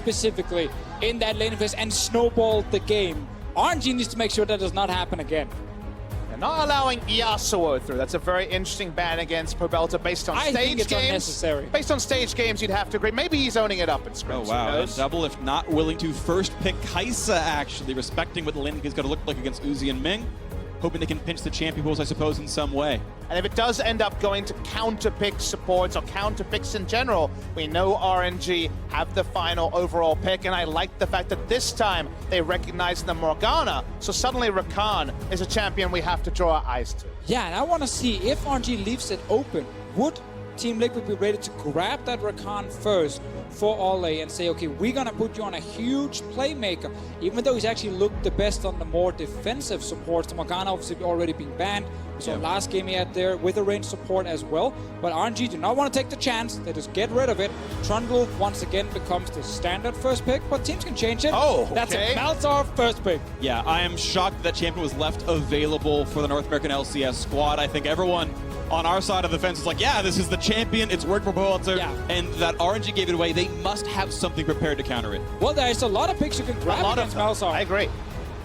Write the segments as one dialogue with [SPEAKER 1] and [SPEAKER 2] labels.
[SPEAKER 1] specifically in that laning phase and snowballed the game. RNG needs to make sure that does not happen again.
[SPEAKER 2] They're not allowing Yasuo through. That's a very interesting ban against Pobelta based on
[SPEAKER 1] I
[SPEAKER 2] stage
[SPEAKER 1] think it's
[SPEAKER 2] games.
[SPEAKER 1] unnecessary.
[SPEAKER 2] Based on stage games, you'd have to agree. Maybe he's owning it up in scrims.
[SPEAKER 3] Oh, wow. And Double if not willing to first pick Kaisa, actually, respecting what the laning is going to look like against Uzi and Ming. Hoping they can pinch the champion pools, I suppose, in some way.
[SPEAKER 2] And if it does end up going to counter-pick supports or counter-picks in general, we know RNG have the final overall pick, and I like the fact that this time they recognize the Morgana, so suddenly Rakan is a champion we have to draw our eyes to.
[SPEAKER 1] Yeah, and I want to see if RNG leaves it open, would Team Liquid be ready to grab that Rakan first for Ole and say, okay, we're going to put you on a huge playmaker, even though he's actually looked the best on the more defensive supports. The Morgana obviously already being banned. So last game he had there with a range support as well. But RNG do not want to take the chance. They just get rid of it. Trundle once again becomes the standard first pick, but teams can change it.
[SPEAKER 2] Oh, okay.
[SPEAKER 1] That's a Malzahar first pick.
[SPEAKER 3] Yeah, I am shocked that champion was left available for the North American LCS squad. I think everyone on our side of the fence is like, yeah, this is the champion. It's worked for Pobelta.
[SPEAKER 1] Yeah.
[SPEAKER 3] And that RNG gave it away. They must have something prepared to counter it.
[SPEAKER 1] Well, there's a lot of picks you can grab against Malzahar.
[SPEAKER 2] I agree.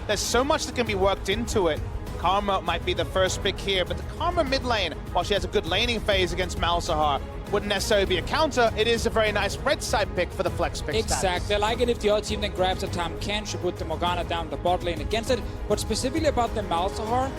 [SPEAKER 2] There's so much that can be worked into it. Karma might be the first pick here, but the Karma mid lane, while she has a good laning phase against Malzahar, wouldn't necessarily be a counter. It is a very nice red side pick for the flex pick
[SPEAKER 1] Exactly.
[SPEAKER 2] status.
[SPEAKER 1] I like it if the other team then grabs a Tam Kench to put the Morgana down the bot lane against it. But specifically about the Malzahar,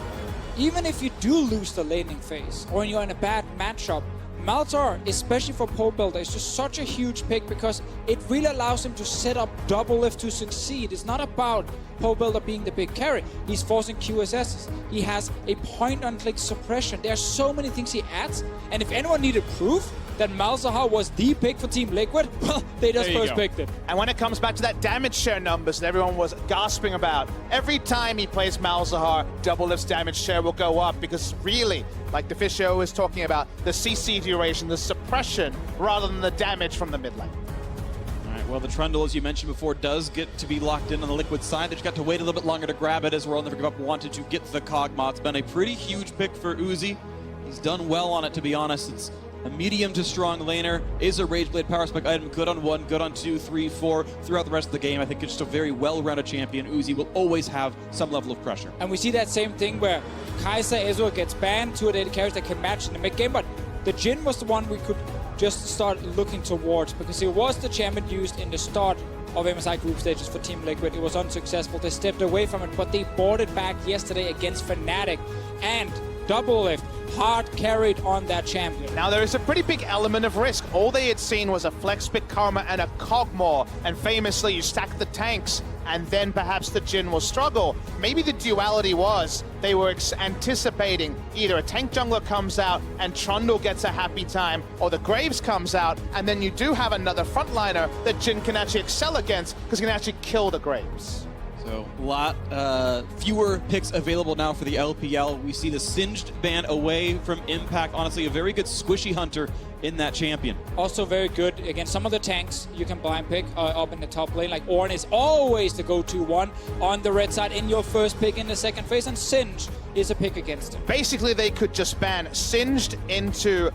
[SPEAKER 1] even if you do lose the laning phase or you're in a bad matchup, Malzahar, especially for Pobelta, is just such a huge pick because it really allows him to set up double lift to succeed. It's not about Pobelta being the big carry. He's forcing QSSs. He has a point-on-click suppression. There are so many things he adds, and if anyone needed proof that Malzahar was the pick for Team Liquid, well, they just first picked it.
[SPEAKER 2] And when it comes back to that damage share numbers that everyone was gasping about, every time he plays Malzahar, double lift's damage share will go up because really, like the Fisher was talking about, the CC duration, the suppression, rather than the damage from the mid lane.
[SPEAKER 3] All right, well, the Trundle, as you mentioned before, does get to be locked in on the Liquid side. They just got to wait a little bit longer to grab it as World Never Give Up wanted to get the Kog'Maw. It's been a pretty huge pick for Uzi. He's done well on it, to be honest. It's a medium to strong laner, is a Rage Blade power spec item, good on 1, good on 2, 3, 4. Throughout the rest of the game, I think it's just a very well-rounded champion. Uzi will always have some level of pressure.
[SPEAKER 1] And we see that same thing where Kai'Sa Ezreal gets banned, 2 AD carries that can match in the mid-game, but the Jhin was the one we could just start looking towards because it was the champion used in the start of MSI Group stages for Team Liquid. It was unsuccessful. They stepped away from it, but they brought it back yesterday against Fnatic and double lift. Hard carried on that champion.
[SPEAKER 2] Now there is a pretty big element of risk. All they had seen was a flex pick Karma and a Kog'Maw, and famously you stack the tanks and then perhaps the Jhin will struggle. Maybe the duality was they were anticipating either a tank jungler comes out and Trundle gets a happy time, or the Graves comes out and then you do have another frontliner that Jhin can actually excel against because he can actually kill the Graves.
[SPEAKER 3] So a lot fewer picks available now for the LPL. We see the Singed ban away from Impact. Honestly, a very good squishy hunter in that champion.
[SPEAKER 1] Also very good against some of the tanks you can blind pick up in the top lane. Like Ornn is always the go-to one on the red side in your first pick in the second phase, and Singed is a pick against him.
[SPEAKER 2] Basically, they could just ban Singed into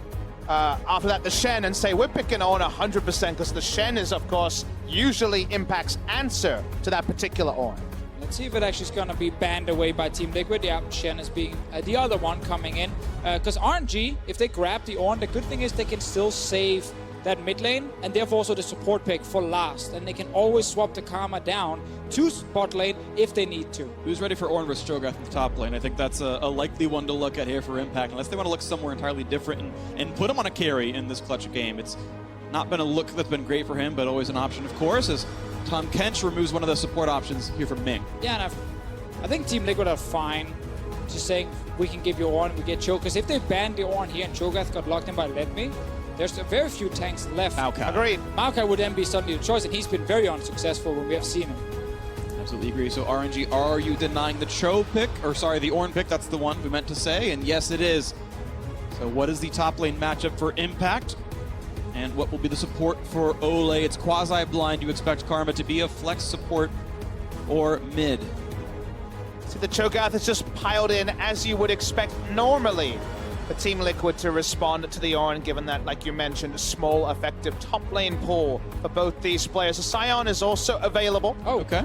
[SPEAKER 2] after that the Shen and say we're picking Ornn 100% because the Shen is, of course, usually Impact's answer to that particular Ornn.
[SPEAKER 1] Let's see if it actually is going to be banned away by Team Liquid. Yeah, Shen is being the other one coming in. Because RNG, if they grab the Ornn, the good thing is they can still save that mid lane and therefore also the support pick for last. And they can always swap the Karma down to bot lane if they need to.
[SPEAKER 3] Who's ready for Ornn versus Cho'Gath in the top lane? I think that's a likely one to look at here for Impact, unless they want to look somewhere entirely different and put him on a carry in this clutch game. It's not been a look that's been great for him, but always an option, of course, as Tahm Kench removes one of the support options here from Ming.
[SPEAKER 1] Yeah, and I think Team Liquid are fine just saying we can give you Ornn, we get Cho'Gath. Because if they banned the Ornn here and Cho'Gath got locked in by Let Me, there's very few tanks left.
[SPEAKER 3] Maokai.
[SPEAKER 2] Agreed.
[SPEAKER 1] Maokai would then be suddenly the choice, and he's been very unsuccessful when we have seen him.
[SPEAKER 3] Absolutely agree. So RNG, are you denying the Cho pick? Or sorry, the Ornn pick, that's the one we meant to say, and yes it is. So what is the top lane matchup for Impact? And what will be the support for Ole? It's quasi-blind. You expect Karma to be a flex support or mid.
[SPEAKER 2] See, the Cho'Gath is just piled in as you would expect normally. for Team Liquid to respond to the Ornn, given that, like you mentioned, small, effective top lane pull for both these players. The Scion is also available.
[SPEAKER 3] Oh, okay.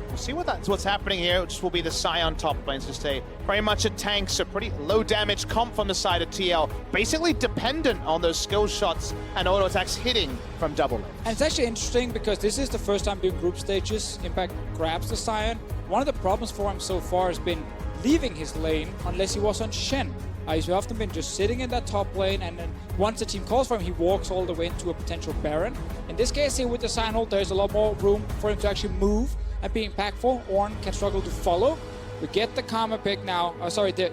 [SPEAKER 2] We'll see what's happening here. It will be the Scion top lanes to stay very much a tank, so pretty low damage comp from the side of TL. Basically dependent on those skill shots and auto attacks hitting from double lane.
[SPEAKER 1] And it's actually interesting because this is the first time doing group stages. Impact grabs the Scion. One of the problems for him so far has been leaving his lane unless he was on Shen. He's often been just sitting in that top lane, and then once the team calls for him, he walks all the way into a potential Baron. In this case here with the Scion ult, there's a lot more room for him to actually move and be impactful. Ornn can struggle to follow. We get the Karma pick now, the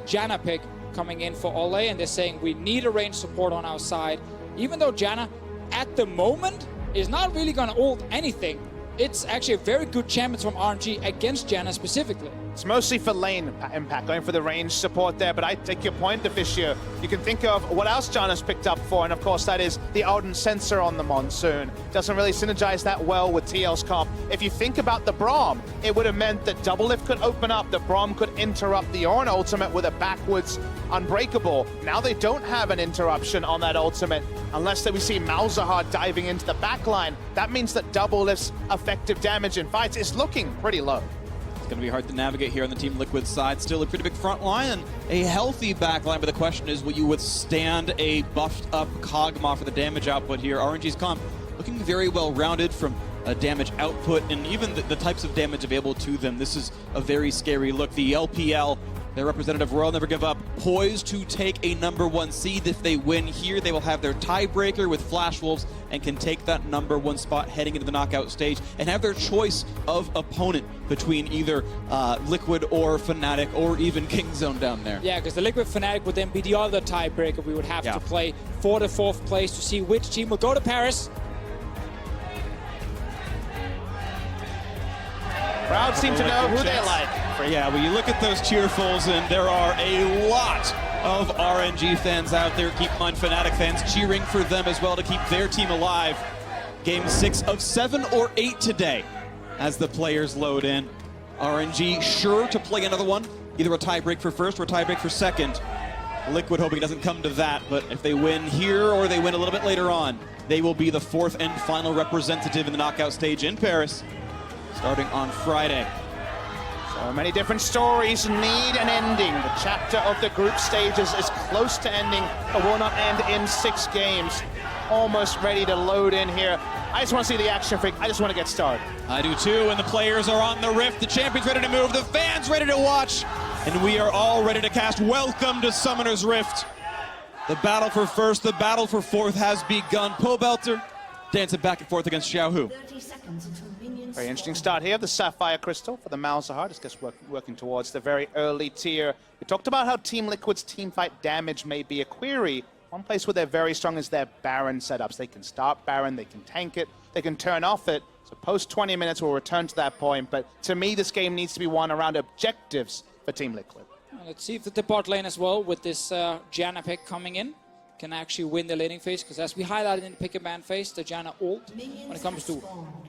[SPEAKER 1] Janna pick coming in for Ole, and they're saying we need a range support on our side. Even though Janna, at the moment, is not really going to ult anything, it's actually a very good champion from RNG against Janna specifically.
[SPEAKER 2] It's mostly for lane impact, going for the range support there, but I take your point, Deficio. You can think of what else John has picked up for, and of course that is the Ardent Sensor on the Monsoon. Doesn't really synergize that well with TL's comp. If you think about the Braum, it would have meant that Double Lift could open up, that Braum could interrupt the Ornn ultimate with a backwards Unbreakable. Now they don't have an interruption on that ultimate, unless that we see Malzahar diving into the backline. That means that Double Lift's effective damage in fights is looking pretty low.
[SPEAKER 3] It's going to be hard to navigate here on the Team Liquid side. Still a pretty big front line and a healthy back line, but the question is, will you withstand a buffed up Kog'Maw for the damage output here? RNG's comp looking very well rounded from damage output and even the types of damage available to them. This is a very scary look. The LPL, their representative Royal Never Give Up, poised to take a #1 seed. If they win here, they will have their tiebreaker with Flash Wolves and can take that #1 spot heading into the knockout stage and have their choice of opponent between either Liquid or Fnatic or even Kingzone down there.
[SPEAKER 1] Yeah, because the Liquid Fnatic would then be the other tiebreaker we would have to play for the 4th place to see which team will go to Paris.
[SPEAKER 2] Crowd seem to know who they like.
[SPEAKER 3] Yeah, well, you look at those cheerfuls, and there are a lot of RNG fans out there. Keep in mind, Fnatic fans cheering for them as well to keep their team alive. Game 6 of 7 or 8 today as the players load in. RNG sure to play another one, either a tiebreak for first or a tiebreak for second. Liquid hoping it doesn't come to that, but if they win here or they win a little bit later on, they will be the 4th and final representative in the knockout stage in Paris, starting on Friday.
[SPEAKER 2] So many different stories need an ending. The chapter of the group stages is close to ending, but will not end in 6 games. Almost ready to load in here. I just want to see the action, freak. I just want to get started.
[SPEAKER 3] I do too, and the players are on the rift. The champion's ready to move, the fans ready to watch, and we are all ready to cast. Welcome to Summoner's Rift. The battle for first, the battle for 4th has begun. Pobelter dancing back and forth against Xiaohu.
[SPEAKER 4] 30 seconds until minions.
[SPEAKER 2] Very interesting start here. The Sapphire Crystal for the Malzahar. Just working towards the very early tier. We talked about how Team Liquid's teamfight damage may be a query. One place where they're very strong is their Baron setups. They can start Baron, they can tank it, they can turn off it. So post 20 minutes, we'll return to that point. But to me, this game needs to be won around objectives for Team Liquid.
[SPEAKER 1] Let's see if the bot lane as well, with this Janna pick coming in, can actually win the laning phase, because as we highlighted in the pick and ban phase, the Janna ult, when it comes to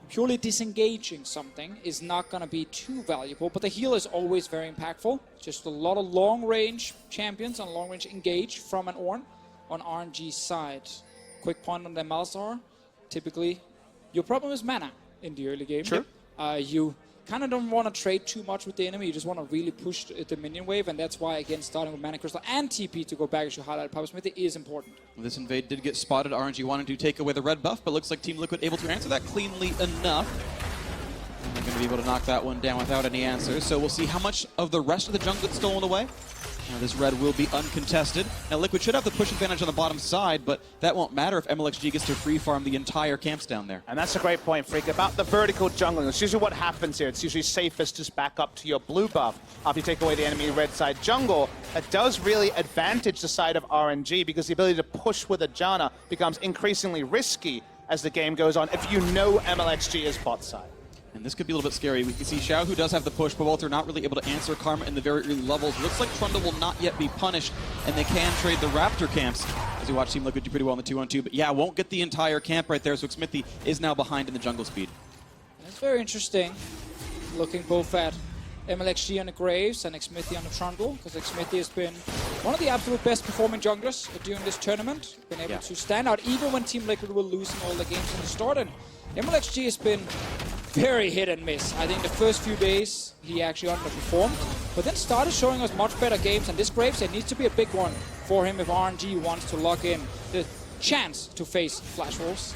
[SPEAKER 1] purely disengaging something, is not going to be too valuable, but the heal is always very impactful. Just a lot of long-range champions and long-range engage from an Ornn on RNG's side. Quick point on the Malzahar. Typically, your problem is mana in the early game.
[SPEAKER 2] Sure.
[SPEAKER 1] You kind of don't want to trade too much with the enemy. You just want to really push the minion wave, and that's why, again, starting with Mana Crystal and TP to go back, as you highlighted, Papa Smithy, is important.
[SPEAKER 3] Well, this invade did get spotted. RNG wanted to take away the red buff, but looks like Team Liquid able to answer that cleanly enough. And they're going to be able to knock that one down without any answers. So we'll see how much of the rest of the jungle gets stolen away. Now this red will be uncontested. Now Liquid should have the push advantage on the bottom side, but that won't matter if MLXG gets to free farm the entire camps down there.
[SPEAKER 2] And that's a great point, Freak, about the vertical jungling. It's usually what happens here. It's usually safest to just back up to your blue buff after you take away the enemy red side jungle. That does really advantage the side of RNG, because the ability to push with a Janna becomes increasingly risky as the game goes on if you know MLXG is bot side.
[SPEAKER 3] And this could be a little bit scary. We can see Xiao, who does have the push, but Walter not really able to answer Karma in the very early levels. Looks like Trundle will not yet be punished, and they can trade the Raptor camps, as you watch Team Liquid do pretty well in the 2-on-2. But yeah, won't get the entire camp right there, so Smithy is now behind in the jungle speed.
[SPEAKER 1] That's very interesting. Looking both at MLXG on the Graves and Xmithy on the Trundle, because Xmithy has been one of the absolute best performing junglers during this tournament. Been able to stand out even when Team Liquid were losing all the games in the start. And MLXG has been very hit and miss. I think the first few days he actually underperformed, but then started showing us much better games. And this Graveshead needs to be a big one for him if RNG wants to lock in the chance to face Flash Wolves.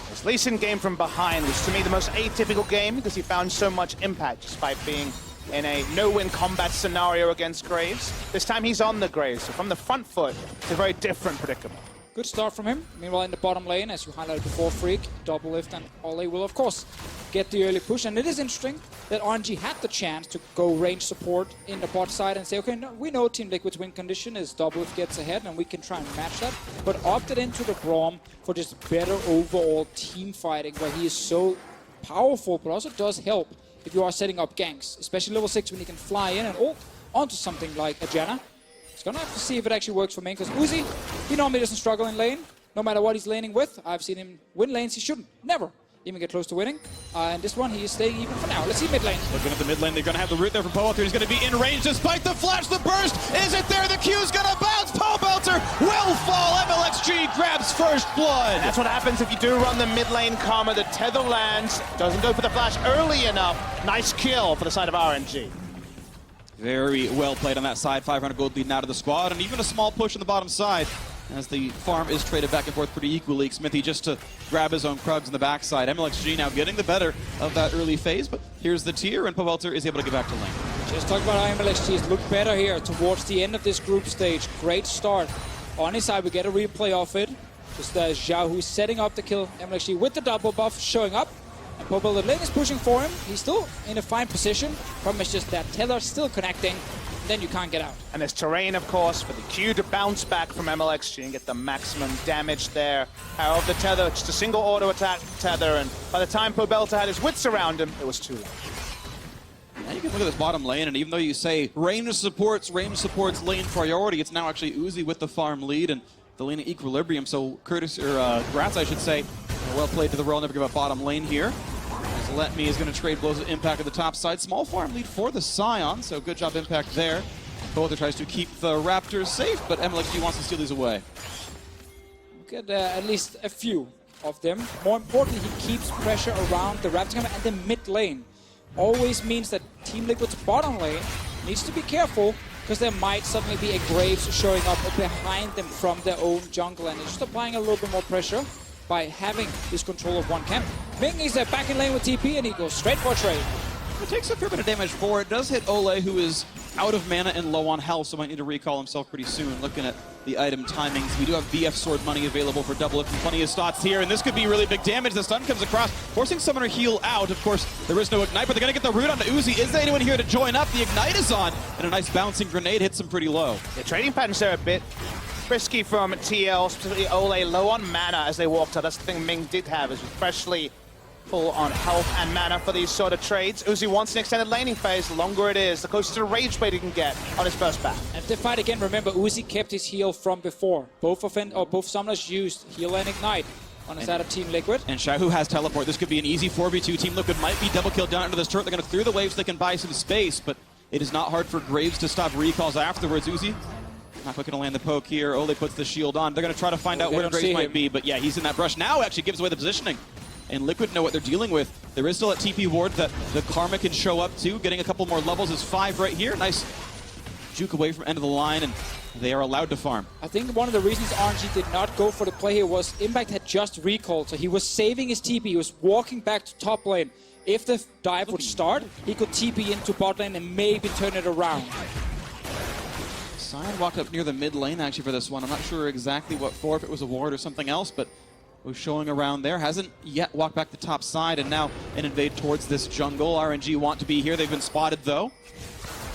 [SPEAKER 2] His Lee Sin game from behind was, to me, the most atypical game because he found so much impact despite being in a no-win combat scenario against Graves. This time he's on the Graves, so from the front foot, it's a very different predicament.
[SPEAKER 1] Good start from him. Meanwhile, in the bottom lane, as you highlighted before, Freak, Double Lift, and Ole will, of course, get the early push. And it is interesting that RNG had the chance to go range support in the bot side and say, okay, no, we know Team Liquid's win condition is Double Lift gets ahead, and we can try and match that. But opted into the Braum for just better overall team fighting, where he is so powerful, but also does help if you are setting up ganks, especially level 6 when you can fly in and ult onto something like a Janna. He's gonna have to see if it actually works for main, because Uzi, he normally doesn't struggle in lane, no matter what he's laning with. I've seen him win lanes he shouldn't, never even get close to winning. And this one, he is staying even for now. Let's see mid lane.
[SPEAKER 3] Looking at the mid lane, they're gonna have the root there from Pobelter. He's gonna be in range despite the flash, the burst. Is it there? The Q's gonna bounce. Pobelter will fall. MLXG grabs first blood.
[SPEAKER 2] That's what happens if you do run the mid lane karma. The tether lands, doesn't go for the flash early enough. Nice kill for the side of RNG.
[SPEAKER 3] Very well played on that side. 500 gold lead now to the squad, and even a small push on the bottom side as the farm is traded back and forth pretty equally. Smithy just to grab his own Krugs in the backside. MLXG now getting the better of that early phase, but here's the tier, and Pobelter is able to get back to lane.
[SPEAKER 1] Just talk about how MLXG has looked better here towards the end of this group stage. Great start. On his side, we get a replay of it. Just Zhao, who's setting up the kill. MLXG with the double buff showing up. And Pobelter lane is pushing for him. He's still in a fine position. Problem is just that tether still connecting. Then you can't get out.
[SPEAKER 2] And there's terrain, of course, for the Q to bounce back from MLXG and get the maximum damage there. Power of the tether, just a single auto attack tether, and by the time Pobelter had his wits around him, it was too late.
[SPEAKER 3] Now you can look at this bottom lane, and even though you say range supports lane priority, it's now actually Uzi with the farm lead and the lane equilibrium. So Curtis, or Gratz, I should say, well played to the roll. Never give up bottom lane here. As Let Me is going to trade blows of Impact at the top side. Small farm lead for the Scion, so good job Impact there. Pobelter tries to keep the Raptors safe, but MLXG wants to steal these away.
[SPEAKER 1] Get at least a few of them. More importantly, he keeps pressure around the Raptor and the mid lane. Always means that Team Liquid's bottom lane needs to be careful, because there might suddenly be a Graves showing up behind them from their own jungle, and it's just applying a little bit more pressure by having this control of one camp. Ming is back in lane with TP, and he goes straight for a trade.
[SPEAKER 3] It takes a fair bit of damage for it. Does hit Ole, who is out of mana and low on health, so might need to recall himself pretty soon. Looking at the item timings, we do have BF Sword money available for double up and plenty of slots here, and this could be really big damage. The stun comes across, forcing Summoner heal out. Of course, there is no Ignite, but they're going to get the root onto Uzi. Is there anyone here to join up? The Ignite is on, and a nice bouncing grenade hits him pretty low.
[SPEAKER 2] The trading patterns there a bit risky from TL, specifically Ole, low on mana as they walked out. That's the thing Ming did have, is especially full on health and mana for these sort of trades. Uzi wants an extended laning phase. The longer it is, the closer to rage bait he can get on his first back.
[SPEAKER 1] And if they fight again, remember Uzi kept his heal from before. Both summoners used heal and ignite on the side of Team Liquid.
[SPEAKER 3] And Shahu has teleport. This could be an easy 4v2. Team Liquid might be double killed down into this turret. They're going to clear the waves so they can buy some space, but it is not hard for Graves to stop recalls afterwards. Uzi not quite going to land the poke here. Ole puts the shield on. They're going to try to find out where Graves might be, but yeah, he's in that brush. Now actually gives away the positioning. And Liquid know what they're dealing with. There is still a TP ward that the Karma can show up to. Getting a couple more levels is 5 right here. Nice juke away from end of the line, and they are allowed to farm.
[SPEAKER 1] I think one of the reasons RNG did not go for the play here was Impact had just recalled, so he was saving his TP. He was walking back to top lane. If the dive would start, he could TP into bot lane and maybe turn it around.
[SPEAKER 3] Sion walked up near the mid lane actually for this one. I'm not sure exactly what for, if it was a ward or something else, but was showing around there. Hasn't yet walked back the top side, and now an invade towards this jungle. RNG want to be here. They've been spotted though.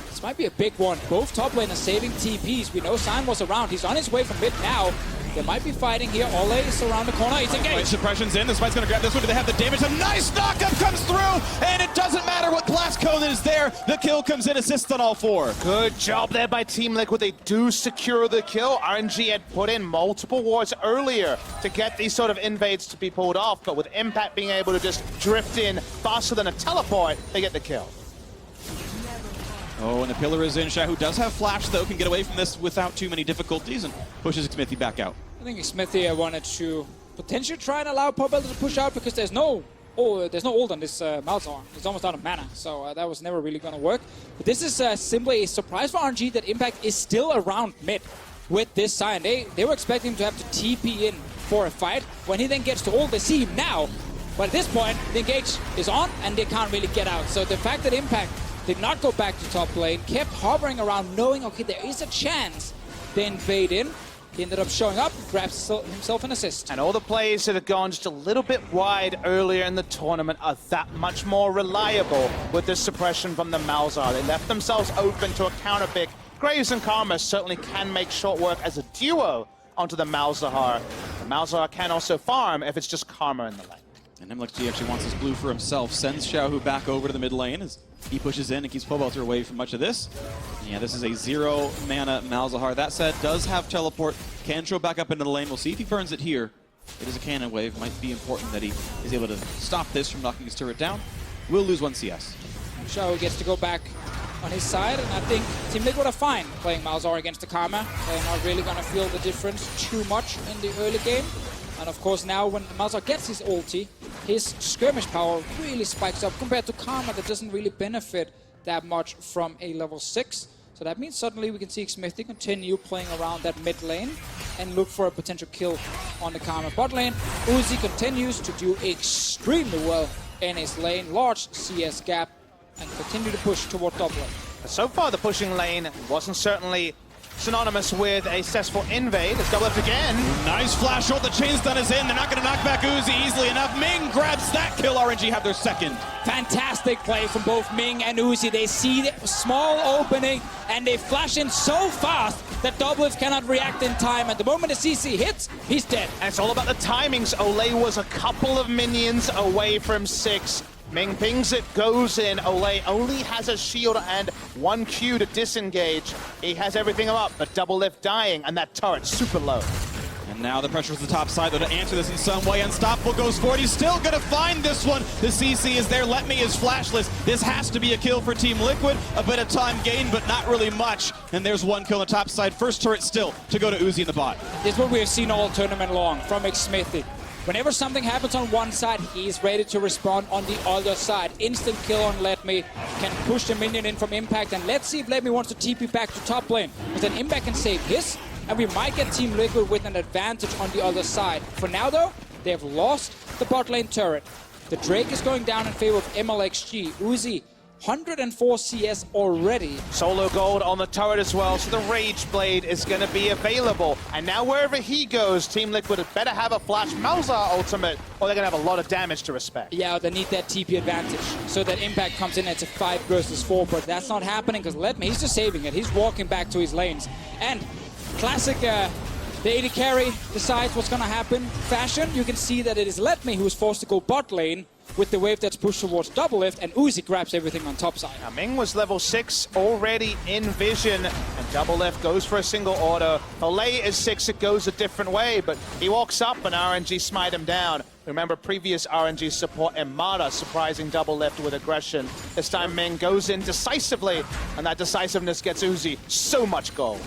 [SPEAKER 1] This might be a big one. Both top laners saving TPs. We know Sion was around. He's on his way from mid now. They might be fighting here. Ole is around the corner. He's engaged.
[SPEAKER 3] Right, suppression's in. This fight's going to grab this one. Do they have the damage? A nice knockup comes through, and it doesn't matter what blast cone is there. The kill comes in, assist on all 4.
[SPEAKER 2] Good job there by Team Liquid. They do secure the kill. RNG had put in multiple wards earlier to get these sort of invades to be pulled off, but with Impact being able to just drift in faster than a teleport, they get the kill.
[SPEAKER 3] Oh, and the pillar is in. Xiaohu does have flash, though, can get away from this without too many difficulties and pushes Smithy back out.
[SPEAKER 1] I think Smithy wanted to potentially try and allow Pobelter to push out because there's no ult on this Malzahar. He's almost out of mana, so that was never really going to work. But this is simply a surprise for RNG that Impact is still around mid with this sign. They were expecting him to have to TP in for a fight. When he then gets to ult, they see him now. But at this point, the engage is on and they can't really get out. So the fact that Impact did not go back to top lane, kept hovering around knowing, okay, there is a chance they invade in. He ended up showing up, grabs himself an assist.
[SPEAKER 2] And all the players that have gone just a little bit wide earlier in the tournament are that much more reliable with the suppression from the Malzahar. They left themselves open to a counter pick. Graves and Karma certainly can make short work as a duo onto the Malzahar. The Malzahar can also farm if it's just Karma in the lane.
[SPEAKER 3] And MLXG actually wants his blue for himself, sends Xiaohu back over to the mid lane as he pushes in and keeps Pobelter away from much of this. Yeah, this is a 0 mana Malzahar. That said, does have teleport, can show back up into the lane. We'll see if he burns it here. It is a cannon wave, might be important that he is able to stop this from knocking his turret down. Will lose 1 CS.
[SPEAKER 1] Xiaohu gets to go back on his side, and I think Team Liquid are fine playing Malzahar against the Karma. They're not really going to feel the difference too much in the early game. And of course now when Malzahar gets his ulti, his skirmish power really spikes up compared to Karma that doesn't really benefit that much from a level 6. So that means suddenly we can see Smithy continue playing around that mid lane and look for a potential kill on the Karma bot lane. Uzi continues to do extremely well in his lane, large CS gap, and continue to push toward top lane.
[SPEAKER 2] So far the pushing lane wasn't certainly synonymous with a successful invade. It's double up again.
[SPEAKER 3] Nice flash ult. The chain stun is in. They're not going to knock back Uzi easily enough. Ming grabs that kill. RNG have their second.
[SPEAKER 1] Fantastic play from both Ming and Uzi. They see the small opening and they flash in so fast that Doublelift cannot react in time. And the moment the CC hits, he's dead.
[SPEAKER 2] And it's all about the timings. Olay was a couple of minions away from 6. Ming pings it, goes in. Olay only has a shield and 1 Q to disengage. He has everything up, but Doublelift dying, and that turret's super low.
[SPEAKER 3] And now the pressure is the top side, though, to answer this in some way. Unstoppable goes forward. He's still going to find this one. The CC is there. Let Me is flashless. This has to be a kill for Team Liquid. A bit of time gained, but not really much. And there's 1 kill on the top side. First turret still to go to Uzi in the bot.
[SPEAKER 1] This is what we have seen all tournament long from Smithy. Whenever something happens on one side, he's ready to respond on the other side. Instant kill on Let Me, can push the minion in from Impact, and let's see if Let Me wants to TP back to top lane. Because then Impact can save his, and we might get Team Liquid with an advantage on the other side. For now though, they have lost the bot lane turret. The Drake is going down in favor of MLXG. Uzi, 104 CS already.
[SPEAKER 2] Solo gold on the turret as well, so the Rage Blade is going to be available. And now wherever he goes, Team Liquid had better have a flash Malzahar ultimate, or they're going to have a lot of damage to respect.
[SPEAKER 1] Yeah, they need that TP advantage, so that Impact comes in. It's a 5 versus 4, but that's not happening because Let Me, he's just saving it. He's walking back to his lanes. And classic, the AD carry decides what's going to happen. Fashion, you can see that it is Let Me who's forced to go bot lane with the wave that's pushed towards Doublelift, and Uzi grabs everything on top side.
[SPEAKER 2] Now Ming was level 6 already in vision, and Doublelift goes for a single auto. Olay is 6, it goes a different way, but he walks up and RNG smite him down. Remember previous RNG support Emada surprising Doublelift with aggression. This time Ming goes in decisively, and that decisiveness gets Uzi so much gold.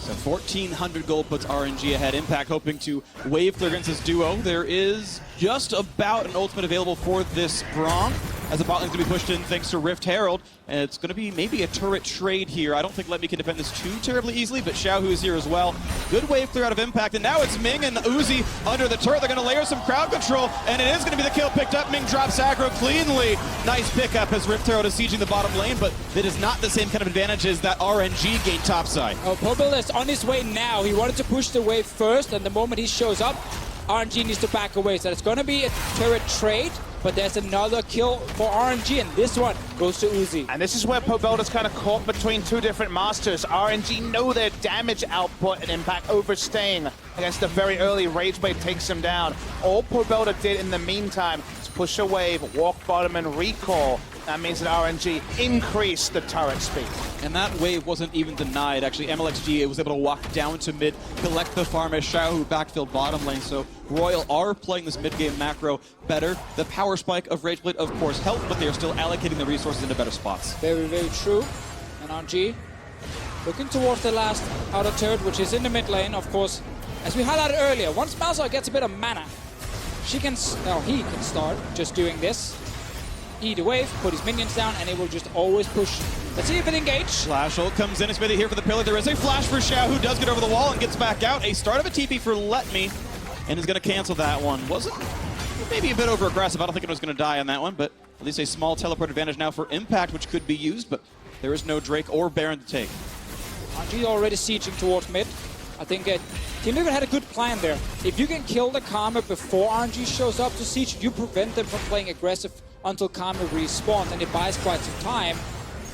[SPEAKER 3] So 1,400 gold puts RNG ahead. Impact hoping to wave clear against this duo. There is just about an ultimate available for this Braum, as the bot lane's going to be pushed in thanks to Rift Herald. And it's going to be maybe a turret trade here. I don't think Let Me can defend this too terribly easily, but Xiaohu is here as well. Good wave clear out of Impact, and now it's Ming and Uzi under the turret. They're going to layer some crowd control, and it is going to be the kill picked up. Ming drops aggro cleanly. Nice pickup as Rift Herald is sieging the bottom lane, but it is not the same kind of advantages that RNG gained topside.
[SPEAKER 1] Oh, Pobel is on his way now. He wanted to push the wave first, and the moment he shows up, RNG needs to back away. So it's going to be a turret trade, but there's another kill for RNG, and this one goes to Uzi.
[SPEAKER 2] And this is where Pobelter's kind of caught between 2 different masters. RNG know their damage output, and Impact overstaying against the very early Rage Blade takes him down. All Pobelter did in the meantime is push a wave, walk bottom, and recall. That means that RNG increased the turret speed.
[SPEAKER 3] And that wave wasn't even denied. Actually, MLXG was able to walk down to mid, collect the farm as Xiaohu backfilled bottom lane. So Royal are playing this mid-game macro better. The power spike of Rageblade, of course, helped, but they are still allocating the resources into better spots.
[SPEAKER 1] Very, very true. And RNG looking towards the last outer turret, which is in the mid lane, of course. As we highlighted earlier, once Malzahar gets a bit of mana, he can start just doing this. Eat a wave, put his minions down, and it will just always push. Let's see if it engages.
[SPEAKER 3] Flash ult comes in, Smithy here for the pillar. There is a flash for Xiao, who does get over the wall and gets back out. A start of a TP for Let Me, and is going to cancel that one. Wasn't maybe a bit over aggressive. I don't think it was going to die on that one, but at least a small teleport advantage now for Impact, which could be used, but there is no Drake or Baron to take.
[SPEAKER 1] RNG already sieging towards mid. I think Team Liquid had a good plan there. If you can kill the Karma before RNG shows up to siege, you prevent them from playing aggressive until Karma respawns, and it buys quite some time.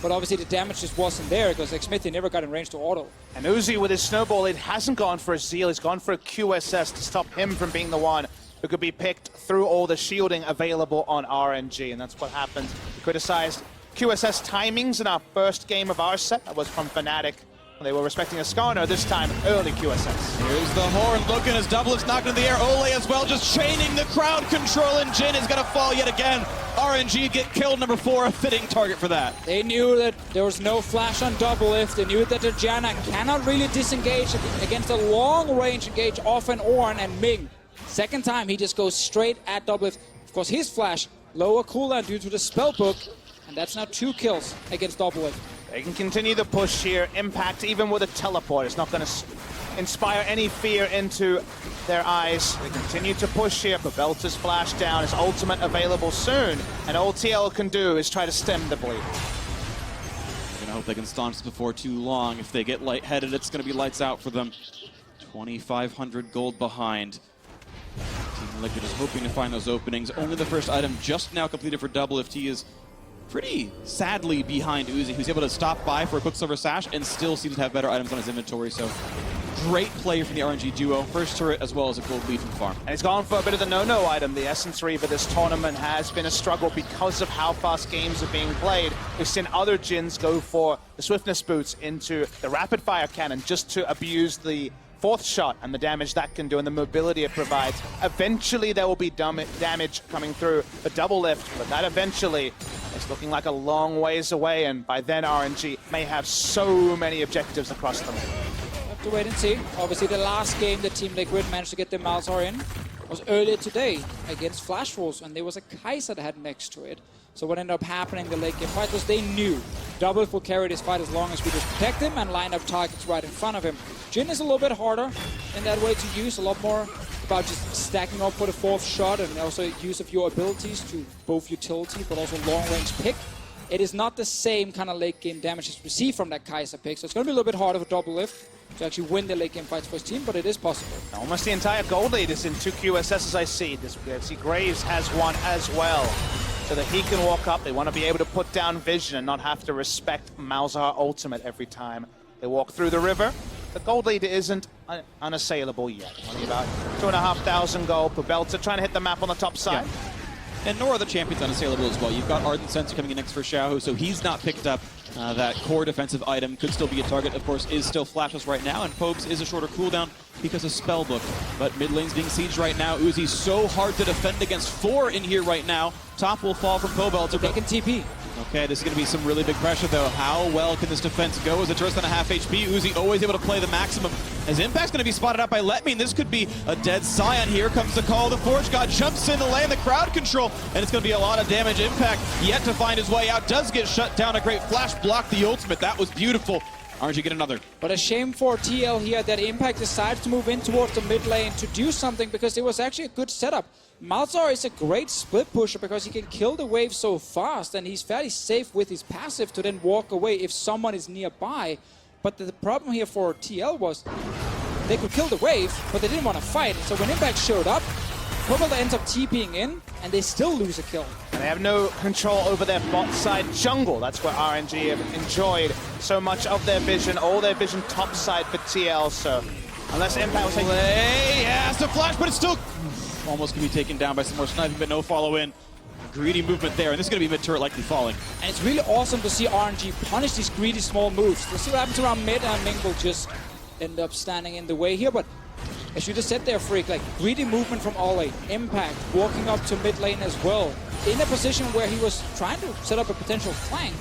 [SPEAKER 1] But obviously the damage just wasn't there because Smithy never got in range to auto.
[SPEAKER 2] And Uzi with his snowball, it hasn't gone for a Zeal, he's gone for a QSS to stop him from being the one who could be picked through all the shielding available on RNG, and that's what happened. We criticized QSS timings in our first game of our set. That was from Fnatic. They were respecting a Skarner, this time early QSS.
[SPEAKER 3] Here's the horn looking as Doublelift's knocked into the air. Ole as well, just chaining the crowd control, and Jin is going to fall yet again. RNG get killed, number 4, a fitting target for that.
[SPEAKER 1] They knew that there was no flash on Doublelift. They knew that the Janna cannot really disengage against a long-range engage off an Ornn, and Ming, second time he just goes straight at Doublelift. Of course, his flash, lower cooldown due to the spellbook, and that's now 2 kills against Doublelift.
[SPEAKER 2] They can continue the push here. Impact, even with a teleport, is not going to inspire any fear into their eyes. They continue to push here. Babelta's flash down, his ultimate available soon. And all TL can do is try to stem the bleed.
[SPEAKER 3] I hope they can staunch this before too long. If they get lightheaded, it's going to be lights out for them. 2,500 gold behind. Team Liquid is hoping to find those openings. Only the first item just now completed for Doublelift. He is pretty sadly behind Uzi, who's able to stop by for a Quicksilver Sash and still seems to have better items on his inventory. So great play from the RNG duo. First turret as well as a gold lead from farm.
[SPEAKER 2] And he's gone for a bit of the no-no item. The Essence Reaver this tournament has been a struggle because of how fast games are being played. We've seen other Jins go for the Swiftness Boots into the Rapid Fire Cannon just to abuse the 4th shot and the damage that can do and the mobility it provides. Eventually there will be damage coming through the Doublelift, but that eventually is looking like a long ways away, and by then RNG may have so many objectives across them.
[SPEAKER 1] Have to wait and see. Obviously the last game that Team Liquid managed to get the Malzahar in was earlier today against Flash Wolves, and there was a Kai'Sa that had next to it. So what ended up happening in the late game fight was they knew Doublelift will carry this fight as long as we just protect him and line up targets right in front of him. Jin is a little bit harder in that way to use, a lot more about just stacking up for the 4th shot and also use of your abilities to both utility but also long-range pick. It is not the same kind of late-game damage as we see from that Kai'Sa pick, so it's going to be a little bit harder for Doublelift to actually win the late-game fights for his team, but it is possible.
[SPEAKER 2] Almost the entire gold lead is in 2 QSSs I see. Graves has one as well, so that he can walk up. They want to be able to put down vision and not have to respect Malzahar ultimate every time they walk through the river. The gold lead isn't unassailable yet. Only about 2,500 gold. Babelta trying to hit the map on the top side.
[SPEAKER 3] Yeah. And nor are the champions unassailable as well. You've got Ardent Sensor coming in next for Xiaohu, so he's not picked up that core defensive item. Could still be a target, of course, is still flashless right now, and Pobes is a shorter cooldown because of Spellbook. But mid lane's being sieged right now. Uzi's so hard to defend against 4 in here right now. Top will fall from Pobelta.
[SPEAKER 1] They can TP.
[SPEAKER 3] Okay, this is going to be some really big pressure, though. How well can this defense go as a turret's on a half HP? Uzi always able to play the maximum. As Impact's going to be spotted out by Let Me, and this could be a dead Scion. Here comes the call. The Forge God jumps in to land the crowd control, and it's going to be a lot of damage. Impact yet to find his way out. Does get shut down. A great flash block the ultimate. That was beautiful. RNG get another.
[SPEAKER 1] But a shame for TL here that Impact decides to move in towards the mid lane to do something, because it was actually a good setup. Malzahar is a great split pusher because he can kill the wave so fast, and he's fairly safe with his passive to then walk away if someone is nearby. But the problem here for TL was they could kill the wave, but they didn't want to fight. So when Impact showed up, Pobelta ends up TPing in, and they still lose a kill.
[SPEAKER 2] And they have no control over their bot side jungle. That's where RNG have enjoyed so much of their vision, all their vision top side for TL. So unless Impact was taking...
[SPEAKER 3] Yeah, it's a flash, but it's still almost can be taken down by some more sniping, but no follow in. Greedy movement there, and this is going to be mid-turret likely falling.
[SPEAKER 1] And it's really awesome to see RNG punish these greedy small moves. Let's see what happens around mid, and Ming will just end up standing in the way here. But as you just said there, Freak, like greedy movement from Ole, Impact walking up to mid lane as well, in a position where he was trying to set up a potential flank,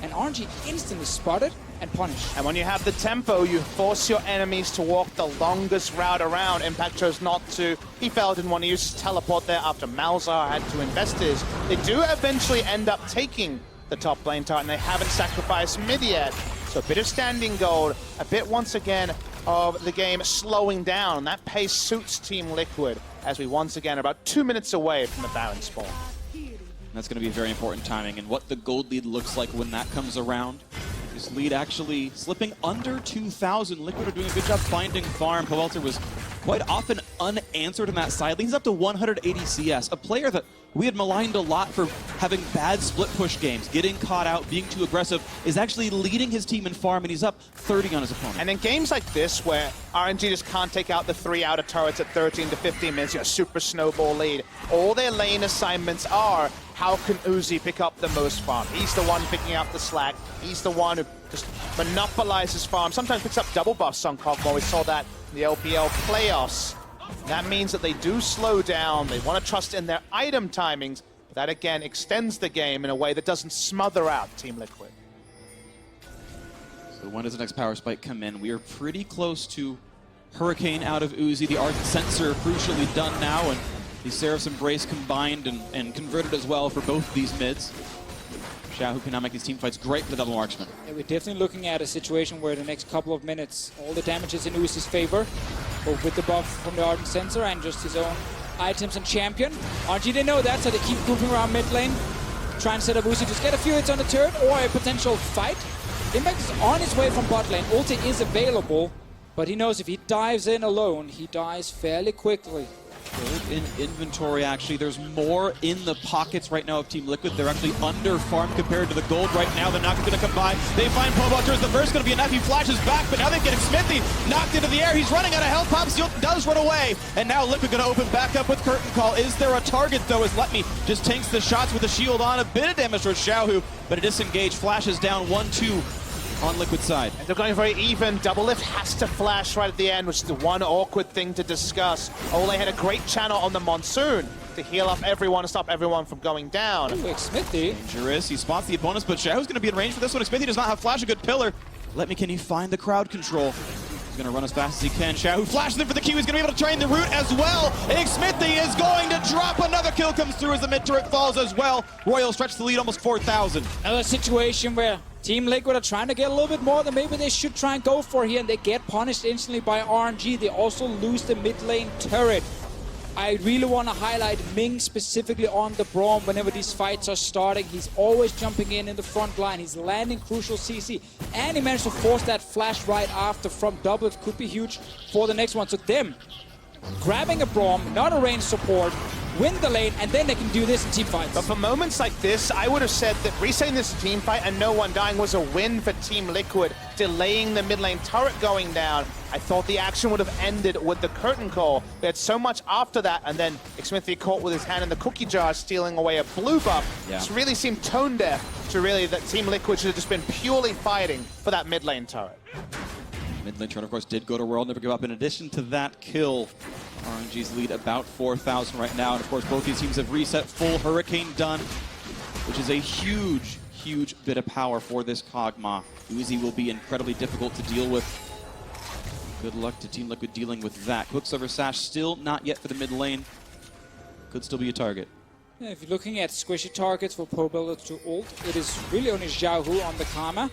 [SPEAKER 1] and RNG instantly spotted and punished.
[SPEAKER 2] And when you have the tempo, you force your enemies to walk the longest route around. Impact chose not to. He felt didn't want to use his teleport there after Malzahar had to invest his. They do eventually end up taking the top lane turret, and they haven't sacrificed mid yet. So a bit of standing gold, a bit once again of the game slowing down. That pace suits Team Liquid as we once again are about 2 minutes away from the Baron spawn.
[SPEAKER 3] That's going to be very important timing, and what the gold lead looks like when that comes around. This lead actually slipping under 2,000. Liquid are doing a good job finding farm. Powelter was quite often unanswered in that side lane. He's up to 180 CS, a player that we had maligned a lot for having bad split push games, getting caught out, being too aggressive, is actually leading his team in farm, and he's up 30 on his opponent.
[SPEAKER 2] And in games like this, where RNG just can't take out the 3 outer turrets at 13 to 15 minutes, you know, super snowball lead, all their lane assignments are, how can Uzi pick up the most farm? He's the one picking up the slack. He's the one who just monopolizes farm, sometimes picks up double buffs on Kog'Maw. We saw that in the LPL playoffs. That means that they do slow down. They want to trust in their item timings. But that, again, extends the game in a way that doesn't smother out Team Liquid.
[SPEAKER 3] So when does the next power spike come in? We are pretty close to Hurricane out of Uzi. The Ardent Sensor crucially done now, and the Seraph's Embrace combined and converted as well for both of these mids. Xiaohu can now make these team fights great for the double marksman. Yeah,
[SPEAKER 1] we're definitely looking at a situation where the next couple of minutes, all the damage is in Uzi's favor, both with the buff from the Ardent Sensor and just his own items and champion. RNG, they know that, so they keep grouping around mid lane, try and set up Uzi, just get a few hits on the turret or a potential fight. Impact is on his way from bot lane. Ulti is available, but he knows if he dives in alone, he dies fairly quickly.
[SPEAKER 3] Gold in inventory, actually. There's more in the pockets right now of Team Liquid. They're actually under farm compared to the gold right now. They're not going to come by. They find Powelter as the first going to be enough. He flashes back, but now they're getting Smithy knocked into the air. He's running out of health. Popsicle does run away. And now Liquid going to open back up with Curtain Call. Is there a target, though, as Let Me just tanks the shots with the shield on. A bit of damage for Xiaohu, but a disengage. Flashes down 1-2. On Liquid side.
[SPEAKER 2] And they're going very even. Double Lift has to flash right at the end, which is the one awkward thing to discuss. Ole had a great channel on the Monsoon to heal up everyone and stop everyone from going down.
[SPEAKER 1] Ooh, Smithy.
[SPEAKER 3] Dangerous. He spots the opponents, but Xiaohu's going to be in range for this one. Smithy does not have flash, a good pillar. Let Me, can he find the crowd control? He's going to run as fast as he can. Xiaohu flashes in for the Q. He's going to be able to train the route as well. Smithy is going to drop. Another kill comes through as the mid-turret falls as well. Royal stretched the lead almost 4,000.
[SPEAKER 1] Another situation where Team Liquid are trying to get a little bit more than maybe they should try and go for here, and they get punished instantly by RNG. They also lose the mid lane turret. I really want to highlight Ming specifically on the Braum whenever these fights are starting. He's always jumping in the front line. He's landing crucial CC, and he managed to force that flash right after from double. It could be huge for the next one. So them grabbing a Braum, not a range support, win the lane, and then they can do this in team fights.
[SPEAKER 2] But for moments like this, I would have said that resetting this team fight and no one dying was a win for Team Liquid, delaying the mid lane turret going down. I thought the action would have ended with the curtain call. We had so much after that, and then Smithy caught with his hand in the cookie jar, stealing away a blue buff.
[SPEAKER 3] Yeah.
[SPEAKER 2] This really seemed tone deaf to really that Team Liquid should have just been purely fighting for that mid lane turret.
[SPEAKER 3] Mid lane turret, of course, did go to World, never give up. In addition to that kill, RNG's lead about 4,000 right now. And of course, both these teams have reset full Hurricane done, which is a huge, huge bit of power for this Kog'Maw. Uzi will be incredibly difficult to deal with. Good luck to Team Liquid dealing with that. Quicksilver Sash still not yet for the mid lane. Could still be a target.
[SPEAKER 1] Yeah, if you're looking at squishy targets for Powelter to ult, it is really only Xiaohu on the Karma.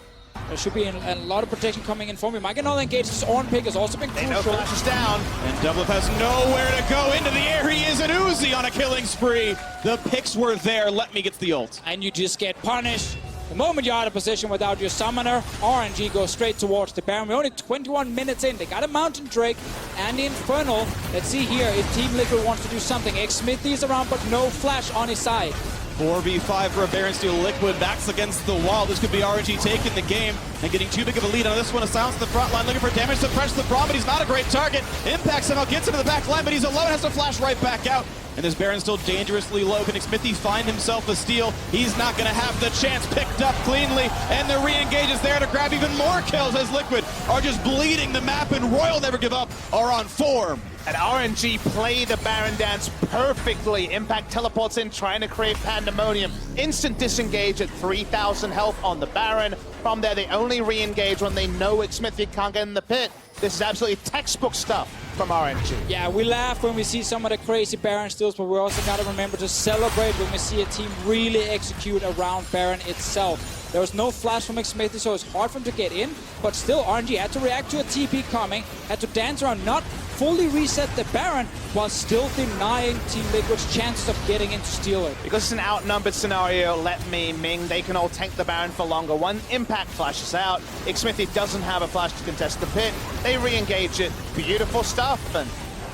[SPEAKER 1] There should be a lot of protection coming in for him. Might not engage. This Ornn pick has also been crucial.
[SPEAKER 2] Flashes down.
[SPEAKER 3] And Double has nowhere to go into the air. He is an Uzi on a killing spree. The picks were there. Let Me gets the ult.
[SPEAKER 1] And you just get punished. The moment you're out of position without your summoner, RNG goes straight towards the Baron. We're only 21 minutes in. They got a Mountain Drake and the Infernal. Let's see here if Team Liquid wants to do something. Smithy is around, but no flash on his side.
[SPEAKER 3] 4v5 for a Baron Steel. Liquid backs against the wall. This could be RNG taking the game and getting too big of a lead on this one. A silence in the front line, looking for damage to press the Braum, but he's not a great target. Impact somehow gets into the back line, but he's alone, has to flash right back out. and this Baron's still dangerously low. Can Xmithie find himself a steal? He's not going to have the chance. Picked up cleanly, and the re-engage is there to grab even more kills as Liquid are just bleeding the map, and Royal Never Give Up are on form.
[SPEAKER 2] And RNG play the Baron dance perfectly. Impact teleports in, trying to create pandemonium. Instant disengage at 3,000 health on the Baron. From there, they only re-engage when they know Xmithie can't get in the pit. This is absolutely textbook stuff from RNG.
[SPEAKER 1] Yeah, we laugh when we see some of the crazy Baron steals, but we also got to remember to celebrate when we see a team really execute around Baron itself. There was no flash from Xmithie, so it's hard for him to get in, but still RNG had to react to a TP coming, had to dance around, not fully reset the Baron, while still denying Team Liquid's chances of getting in to steal it.
[SPEAKER 2] Because it's an outnumbered scenario, Let Me, Ming, they can all tank the Baron for longer. One impact flashes out. Xmithie doesn't have a flash to contest the pit. They re-engage it. Beautiful stuff. And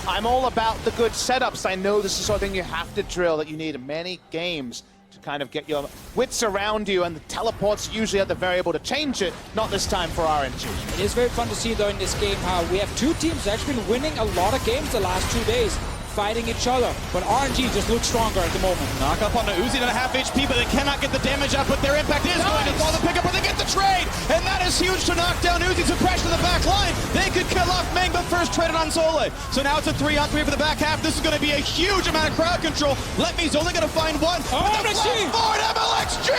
[SPEAKER 2] I'm all about the good setups. I know this is something you have to drill, that you need many games to kind of get your wits around you, and the teleports usually are the variable to change it. Not this time for RNG.
[SPEAKER 1] It is very fun to see, though, in this game how we have two teams that actually been winning a lot of games the last 2 days, fighting each other, but RNG just looks stronger at the moment.
[SPEAKER 3] Knock up on the Uzi at a half HP, but they cannot get the damage out, but their impact is going to fall the pickup, but they get the trade, and that is huge to knock down Uzi. Suppression in the back line. They could kill off Ming, but first traded on Sole. So now it's a 3-on-3 for the back half. This is going to be a huge amount of crowd control. Let Me's only going to find one. Forward MLXG!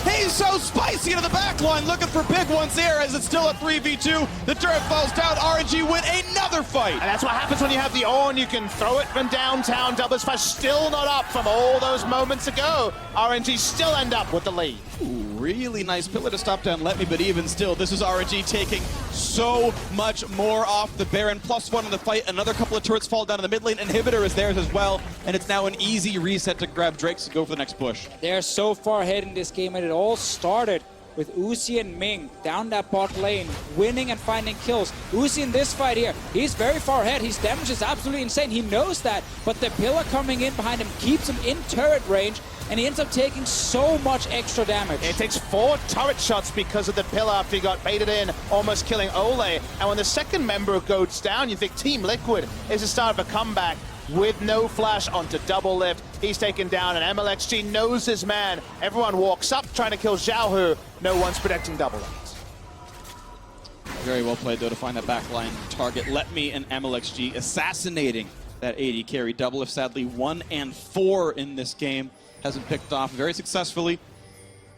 [SPEAKER 3] He's so spicy into the back line, looking for big ones there as it's still a 3v2. The turret falls down. RNG win another fight.
[SPEAKER 2] And that's what happens when you have the on. You can throw it from downtown. Double Smash still not up from all those moments ago. RNG still end up with the lead.
[SPEAKER 3] Ooh, really nice pillar to stop down Let Me, but even still, this is RNG taking so much more off the Baron. +1 in the fight. Another couple of turrets fall down in the mid lane. Inhibitor is theirs as well, and it's now an easy reset to grab Drakes to go for the next push.
[SPEAKER 1] They're so far ahead in this game, and it all started with Uzi and Ming down that bot lane, winning and finding kills. Uzi in this fight here, he's very far ahead. His damage is absolutely insane. He knows that, but the pillar coming in behind him keeps him in turret range, and he ends up taking so much extra damage.
[SPEAKER 2] It takes 4 turret shots because of the pillar after he got baited in, almost killing Ole. And when the second member goes down, you think Team Liquid is the start of a comeback. With no flash onto double lift, he's taken down, and MLXG knows his man. Everyone walks up trying to kill Xiaohu. No one's protecting double lift.
[SPEAKER 3] Very well played, though, to find that backline target. Let Me and MLXG assassinating that AD carry. Double lift, sadly, 1 and 4 in this game. Hasn't picked off very successfully.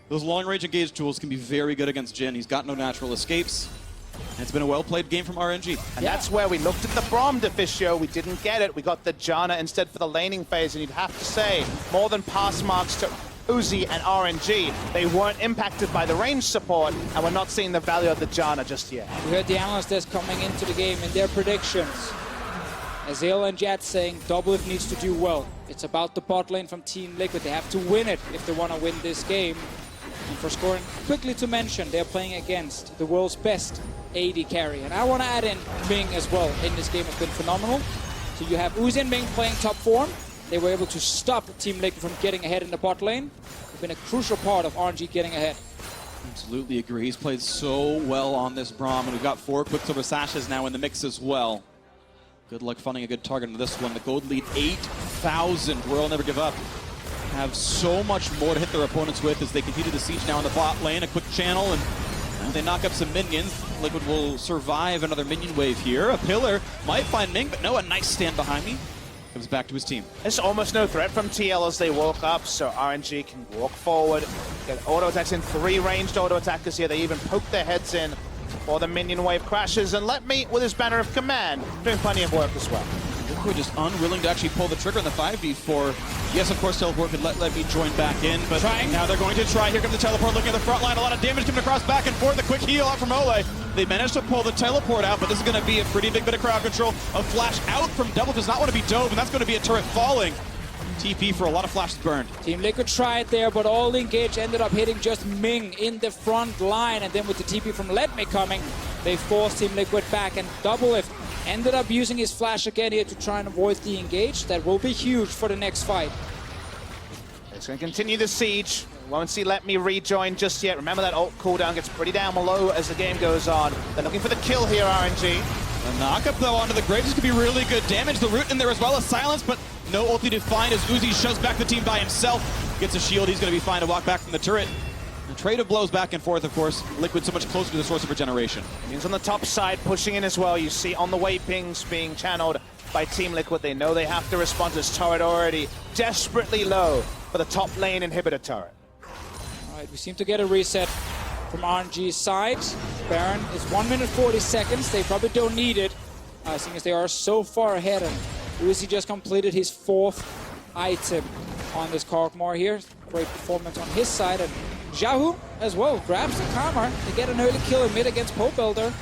[SPEAKER 3] Those long-range engage tools can be very good against Jhin. He's got no natural escapes. And it's been a well-played game from RNG.
[SPEAKER 2] And that's where we looked at the Braum Deficio. We didn't get it. We got the Janna instead for the laning phase. And you'd have to say, more than pass marks to Uzi and RNG, they weren't impacted by the range support, and we're not seeing the value of the Janna just yet.
[SPEAKER 1] We heard the analysts coming into the game in their predictions. Azale and Jet saying Doublelift needs to do well. It's about the bot lane from Team Liquid. They have to win it if they want to win this game. And for scoring, quickly to mention, they're playing against the world's best AD carry. And I want to add in Ming as well in this game. Has been phenomenal. So you have Uzi and Ming playing top form. They were able to stop Team Liquid from getting ahead in the bot lane. They've been a crucial part of RNG getting ahead.
[SPEAKER 3] Absolutely agree. He's played so well on this Braum, and we've got 4 Quicksilver Sashes now in the mix as well. Good luck finding a good target on this one. The gold lead, 8,000. Royal Never Give Up. Have so much more to hit their opponents with as they continue the siege now in the bot lane. A quick channel, and they knock up some minions. Liquid will survive another minion wave here. A pillar might find Ming, but no, a nice stand behind me. Comes back to his team.
[SPEAKER 2] There's almost no threat from TL as they woke up, so RNG can walk forward, get auto attacks in. 3 ranged auto attackers here. They even poke their heads in before the minion wave crashes, and Let Me, with his banner of command, doing plenty of work as well.
[SPEAKER 3] Liquid just unwilling to actually pull the trigger in the 5v4. Yes, of course, teleport could let Me join back in, but now they're going to try. Here comes the teleport looking at the front line. A lot of damage coming across back and forth. A quick heal out from Ole. They managed to pull the teleport out, but this is going to be a pretty big bit of crowd control. A flash out from Double does not want to be dove, and that's going to be a turret falling. TP for a lot of flashes burned.
[SPEAKER 1] Team Liquid tried there, but all the engage ended up hitting just Ming in the front line, and then with the TP from Let Me coming, they forced Team Liquid back, and Doublelift ended up using his flash again here to try and avoid the engage. That will be huge for the next fight.
[SPEAKER 2] It's going to continue the siege. Won't see Let Me rejoin just yet. Remember that ult cooldown gets pretty down low as the game goes on. They're looking for the kill here, RNG.
[SPEAKER 3] The knockup, though, onto the Graves could be really good damage. The root in there as well as silence, but No ulti defined as Uzi shoves back the team by himself. Gets a shield, he's going to be fine to walk back from the turret. A trade of blows back and forth, of course. Liquid so much closer to the source of regeneration.
[SPEAKER 2] He's on the top side, pushing in as well. You see on the way pings being channeled by Team Liquid. They know they have to respond to this turret already desperately low for the top lane inhibitor turret.
[SPEAKER 1] All right, we seem to get a reset from RNG's side. Baron is 1 minute 40 seconds. They probably don't need it, seeing as they are so far ahead. And Uzi just completed his 4th item on this Kog'Maw here. Great performance on his side. And Xiaohu as well grabs the Karma to get an early kill in mid against Poe Builder.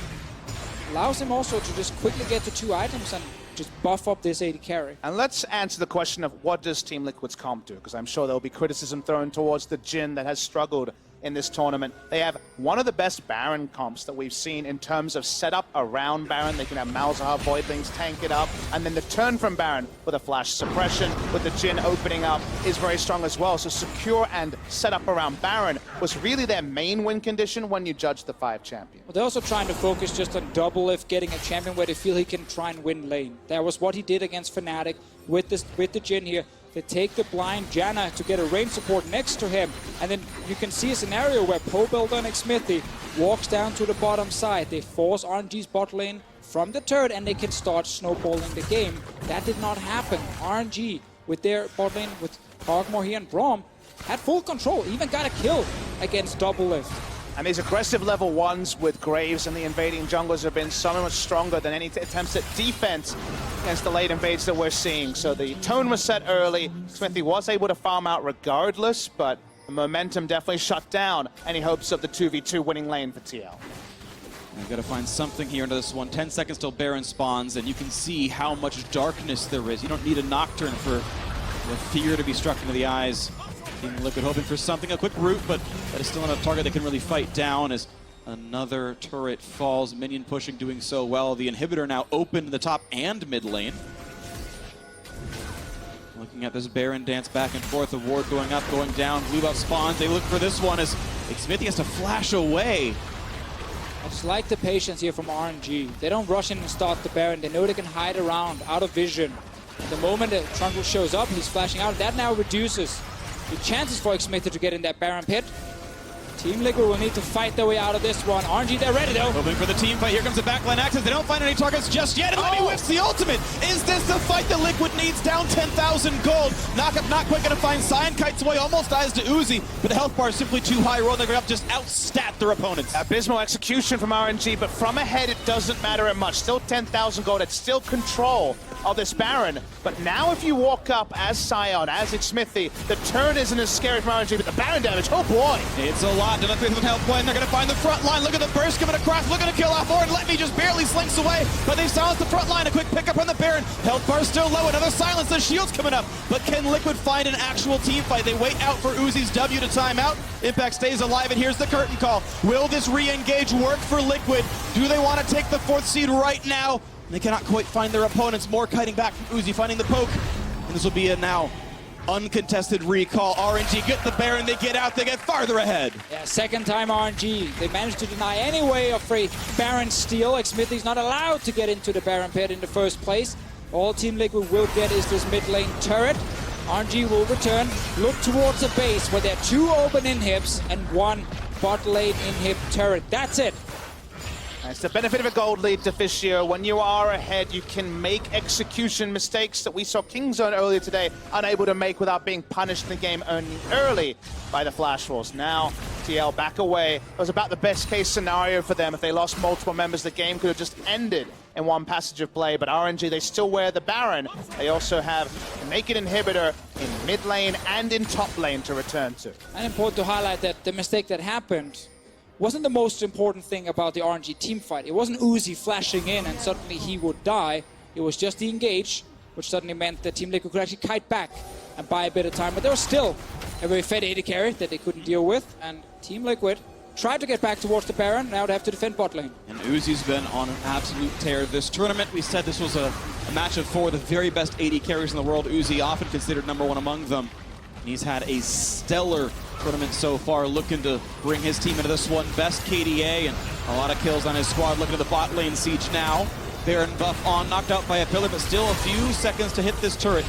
[SPEAKER 1] Allows him also to just quickly get to 2 items and just buff up this AD carry.
[SPEAKER 2] And let's answer the question of what does Team Liquid's comp do? Because I'm sure there'll be criticism thrown towards the Jhin that has struggled in this tournament. They have one of the best Baron comps that we've seen in terms of setup around Baron. They can have Malzahar, Voidlings tank it up, and then the turn from Baron with a flash suppression with the Jhin opening up is very strong as well. So secure and setup around Baron was really their main win condition when you judge the 5 champions.
[SPEAKER 1] Well, they're also trying to focus just on double if getting a champion where they feel he can try and win lane. That was what he did against Fnatic with the Jhin here. They take the blind Janna to get a range support next to him, and then you can see a scenario where Poe Builder and Xmithie walks down to the bottom side. They force RNG's bot lane from the turret, and they can start snowballing the game. That did not happen. RNG with their bot lane with Kog'Maw here and Braum had full control, even got a kill against Double Lift.
[SPEAKER 2] And these aggressive level 1s with Graves and the invading junglers have been so much stronger than any attempts at defense against the late invades that we're seeing. So the tone was set early. Xmithie was able to farm out regardless, but the momentum definitely shut down any hopes of the 2v2 winning lane for TL.
[SPEAKER 3] We've got to find something here into this one. 10 seconds till Baron spawns, and you can see how much darkness there is. You don't need a Nocturne for the fear to be struck into the eyes. Team Liquid hoping for something, a quick root, but that is still not a target they can really fight down as another turret falls. Minion pushing, doing so well. The inhibitor now open in the top and mid lane. Looking at this Baron dance back and forth, the ward going up, going down, blue buff spawns. They look for this one as Xmithie has to flash away.
[SPEAKER 1] I just like the patience here from RNG. They don't rush in and start the Baron. They know they can hide around, out of vision. The moment the Trundle shows up, he's flashing out. That now reduces the chances for Xmithie to get in that Baron pit. Team Liquid will need to fight their way out of this one. RNG, they're ready though.
[SPEAKER 3] Hoping for the team fight. Here comes the backline access. They don't find any targets just yet. And then he whiffs the ultimate. Is this the fight that Liquid needs? Down 10,000 gold. Knockup not quite going to find Cyan. Kites away, almost dies to Uzi. But the health bar is simply too high. Rolling up just outstat their opponents.
[SPEAKER 2] Abysmal execution from RNG, but from ahead it doesn't matter much. Still 10,000 gold. It's still control of this Baron. But now if you walk up as Sion, as Xmithie, the turn isn't as scary from RNG, but the Baron damage, oh boy.
[SPEAKER 3] It's a lot. Another 3,000 health point. They're going to find the front line. Look at the burst coming across. Looking to kill off Ord. Let me just barely slinks away. But they've silenced the front line. A quick pickup on the Baron. Health bar still low. Another silence. The shield's coming up. But can Liquid find an actual team fight? They wait out for Uzi's W to time out. Impact stays alive, and here's the curtain call. Will this re-engage work for Liquid? Do they want to take the 4th seed right now? They cannot quite find their opponents. More kiting back from Uzi, finding the poke. And this will be a now uncontested recall. RNG get the Baron, they get out, they get farther ahead.
[SPEAKER 1] Yeah, second time RNG. They managed to deny any way of a Baron steal. Xmithie's not allowed to get into the Baron pit in the first place. All Team Liquid will get is this mid lane turret. RNG will return, look towards the base where there are 2 open inhibs and 1 bot lane inhib turret. That's it.
[SPEAKER 2] It's the benefit of a gold lead to Fissure. When you are ahead, you can make execution mistakes that we saw Kingzone earlier today unable to make without being punished in the game early by the Flash Wars. Now, TL back away. It was about the best case scenario for them. If they lost multiple members, the game could have just ended in one passage of play. But RNG, they still wear the Baron. They also have a naked inhibitor in mid lane and in top lane to return to.
[SPEAKER 1] And important to highlight that the mistake that happened wasn't the most important thing about the RNG team fight. It wasn't Uzi flashing in and suddenly he would die. It was just the engage, which suddenly meant that Team Liquid could actually kite back and buy a bit of time. But there was still a very fed AD carry that they couldn't deal with. And Team Liquid tried to get back towards the Baron. Now they have to defend bot lane.
[SPEAKER 3] And Uzi's been on an absolute tear this tournament. We said this was a match of 4 of the very best AD carries in the world. Uzi often considered #1 among them. And he's had a stellar tournament so far, looking to bring his team into this one. Best KDA and a lot of kills on his squad. Looking at the bot lane siege now. Baron buff on, knocked out by a pillar, but still a few seconds to hit this turret.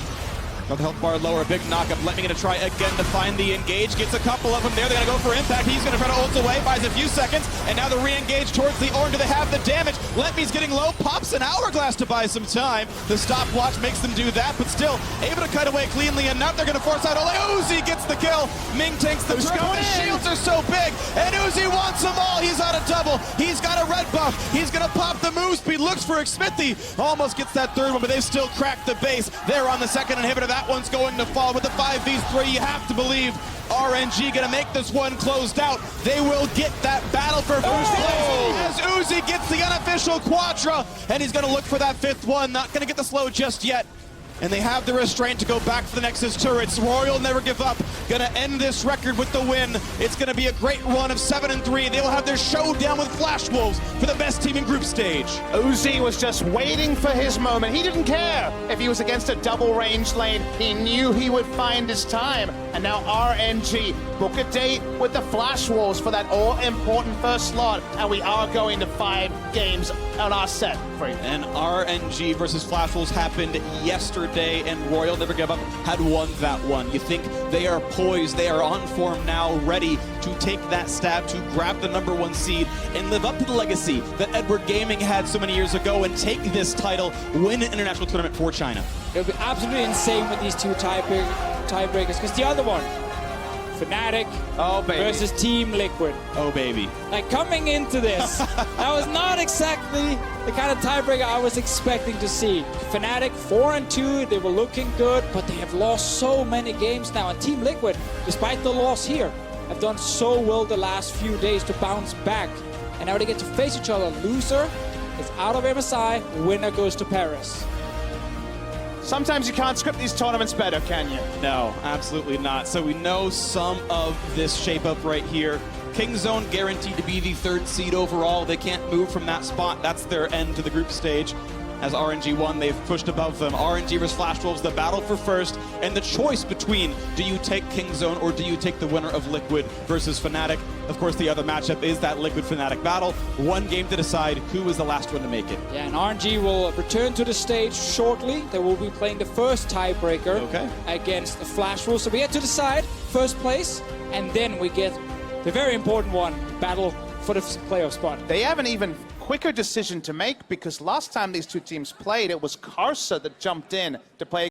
[SPEAKER 3] Got the health bar lower, a big knockup. Letme gonna try again to find the engage. Gets a couple of them there. They're gonna go for impact. He's gonna try to ult away, buys a few seconds, and now the re-engage towards the Ornn. Do they have the damage? Letme's getting low, pops an hourglass to buy some time. The stopwatch makes them do that, but still able to cut away cleanly enough. They're gonna force out Ole. Uzi gets the kill. Ming takes the turret. The shields are so big, and Uzi wants them all. He's on a double. He's got a red buff. He's gonna pop the move speed. Looks for Xmithie. Almost gets that third one, but they've still cracked the base. They're on the second inhibitor. That one's going to fall with the 5v3. You have to believe RNG gonna make this one closed out. They will get that battle for first place as Uzi gets the unofficial Quadra, and he's gonna look for that fifth one. Not gonna get the slow just yet. And they have the restraint to go back for the Nexus turrets. Royal never give up. Gonna end this record with the win. It's gonna be a great run of 7-3. They will have their showdown with Flash Wolves for the best team in group stage.
[SPEAKER 2] Uzi was just waiting for his moment. He didn't care if he was against a double range lane. He knew he would find his time. And now RNG book a date with the Flash Wolves for that all-important first slot. And we are going to 5 games on our set.
[SPEAKER 3] And RNG versus Flash Wolves happened yesterday, and Royal Never Give Up had won that one. You think they are poised, they are on form now, ready to take that stab to grab the #1 seed and live up to the legacy that Edward Gaming had so many years ago and take this title, win an international tournament for China.
[SPEAKER 1] It'll be absolutely insane with these two tiebreakers, because the other one, Fnatic versus Team Liquid.
[SPEAKER 3] Oh, baby.
[SPEAKER 1] Like, coming into this, that was not exactly the kind of tiebreaker I was expecting to see. Fnatic 4-2, they were looking good, but they have lost so many games now. And Team Liquid, despite the loss here, have done so well the last few days to bounce back. And now they get to face each other. Loser is out of MSI, winner goes to Paris.
[SPEAKER 2] Sometimes you can't script these tournaments better, can you?
[SPEAKER 3] No, absolutely not. So we know some of this shape up right here. Kingzone guaranteed to be the 3rd seed overall. They can't move from that spot. That's their end to the group stage. As RNG won, they've pushed above them. RNG versus Flash Wolves, the battle for first, and the choice between do you take Kingzone or do you take the winner of Liquid versus Fnatic? Of course, the other matchup is that Liquid Fnatic battle. One game to decide who is the last one to make it.
[SPEAKER 1] Yeah, and RNG will return to the stage shortly. They will be playing the first tiebreaker against the Flash Wolves. So we have to decide first place, and then we get the very important one, battle for the playoff spot.
[SPEAKER 2] They have an even quicker decision to make, because last time these two teams played, it was Karsa that jumped in to play